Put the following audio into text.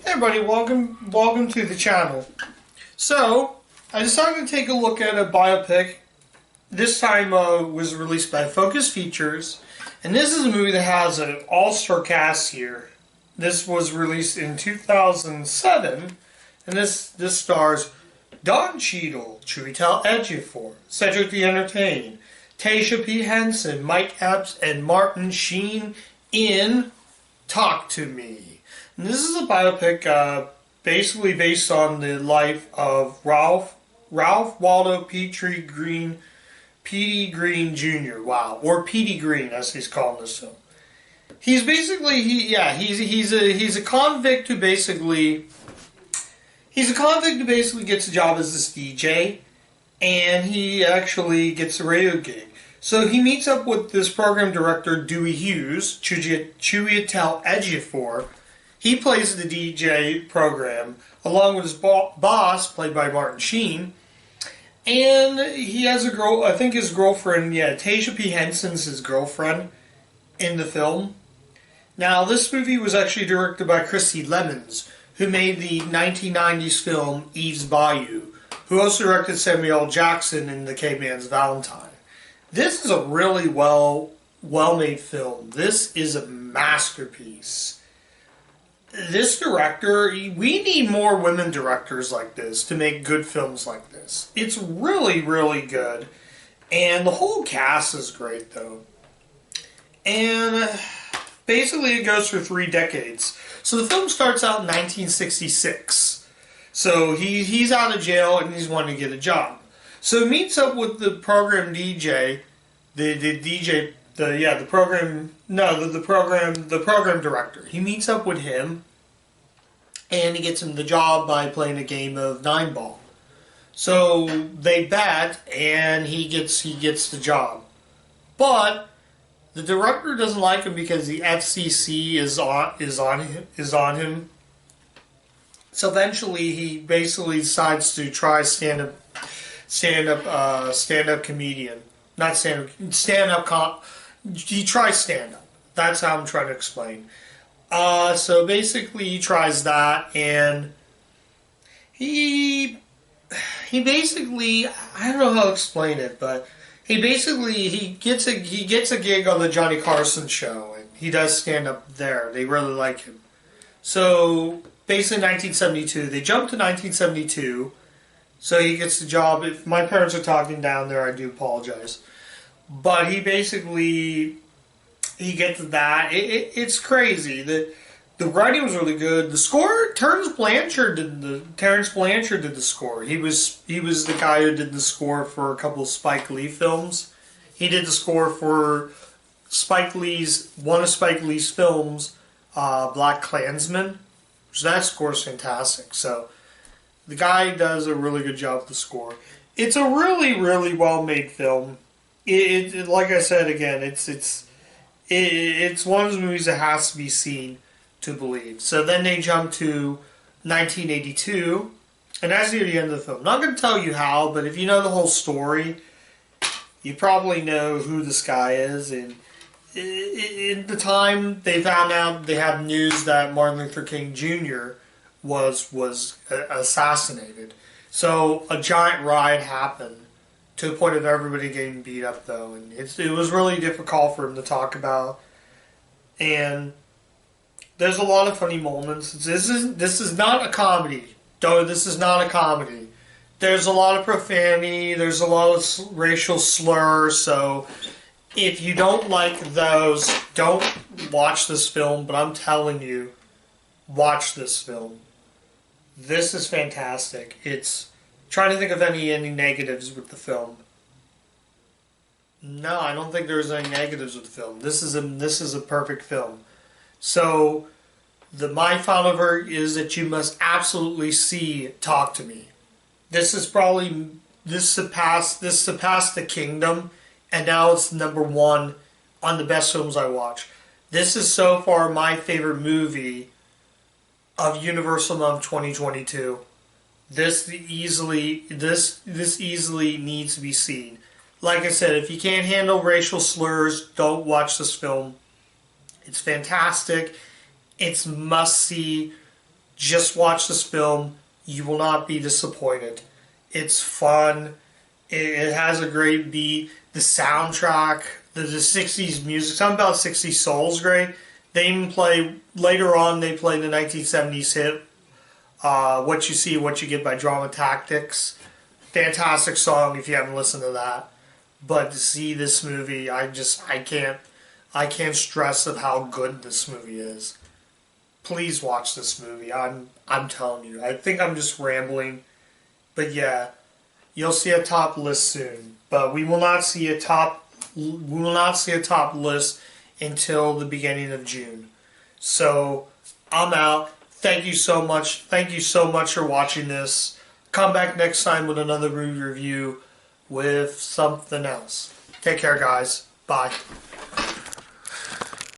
Hey everybody, welcome to the channel. So, I decided to take a look at a biopic. This time was released by Focus Features, and this is a movie that has an all-star cast here. This was released in 2007, and this stars Don Cheadle, Chiwetel Ejiofor, Cedric the Entertainer, Tasha P. Henson, Mike Epps, and Martin Sheen in Talk to Me. And this is a biopic basically based on the life of Ralph Waldo Petrie Green, Petey Green Jr. Wow, or Petey Green as he's called in this film. He's basically he's a convict who basically gets a job as this DJ, and he actually gets a radio gig. So he meets up with this program director Dewey Hughes, Chiwetel Ejiofor. He plays the DJ program along with his boss, played by Martin Sheen. And he has a girl, I think his girlfriend, Tasha P. Henson's his girlfriend in the film. Now, this movie was actually directed by Christy Lemons, who made the 1990s film Eve's Bayou, who also directed Samuel L. Jackson in The Caveman's Valentine. This is a really well-made film. This is a masterpiece. This director, we need more women directors like this to make good films like this. It's really, really good. And the whole cast is great, though. And basically it goes for 3 decades. So the film starts out in 1966. So he's out of jail and he's wanting to get a job. So he meets up with the program DJ, the program director. He meets up with him, and he gets him the job by playing a game of 9-ball. So they bet, and he gets the job. But the director doesn't like him because the FCC is on him. So eventually, he basically decides to try stand-up comedian. Not stand-up. He tries stand-up. That's how I'm trying to explain. So basically, he tries that, and he basically, I don't know how to explain it, but he gets a gig on the Johnny Carson show, and he does stand-up there. They really like him. So basically, 1972, they jump to 1972. So he gets the job. If my parents are talking down there, I do apologize. But he gets that. It's crazy. The writing was really good. The score, Terrence Blanchard did the score. He was the guy who did the score for a couple of Spike Lee films. He did the score for one of Spike Lee's films, Black Klansman. So that score is fantastic. So the guy does a really good job with the score. It's a really, really well-made film. It like I said again, it's one of those movies that has to be seen to believe. So then they jump to 1982, and that's near the end of the film. I'm not going to tell you how, but if you know the whole story, you probably know who this guy is. And in the time they found out, they had news that Martin Luther King Jr. was assassinated. So a giant riot happened, to the point of everybody getting beat up, though. And it was really difficult for him to talk about. And there's a lot of funny moments. This is not a comedy. This is not a comedy. There's a lot of profanity. There's a lot of racial slurs. So if you don't like those, don't watch this film. But I'm telling you, watch this film. This is fantastic. Trying to think of any negatives with the film. No, I don't think there's any negatives with the film. This is a perfect film. So, my final verdict is that you must absolutely see Talk to Me. This surpassed The Kingdom, and now it's number 1 on the best films I watch. This is so far my favorite movie of Universal Month 2022. This easily needs to be seen. Like I said, if you can't handle racial slurs, don't watch this film. It's fantastic. It's must see. Just watch this film. You will not be disappointed. It's fun. It has a great beat. The soundtrack, the 60s music, something about 60s soul is great. They even play, later on, they play the 1970s hit, What You See, What You Get by Drama Tactics. Fantastic song if you haven't listened to that. But to see this movie, I can't stress of how good this movie is. Please watch this movie. I'm telling you. I think I'm just rambling. But yeah, you'll see a top list soon. But we will not see a top list until the beginning of June. So I'm out. Thank you so much. Thank you so much for watching this. Come back next time with another movie review with something else. Take care, guys. Bye.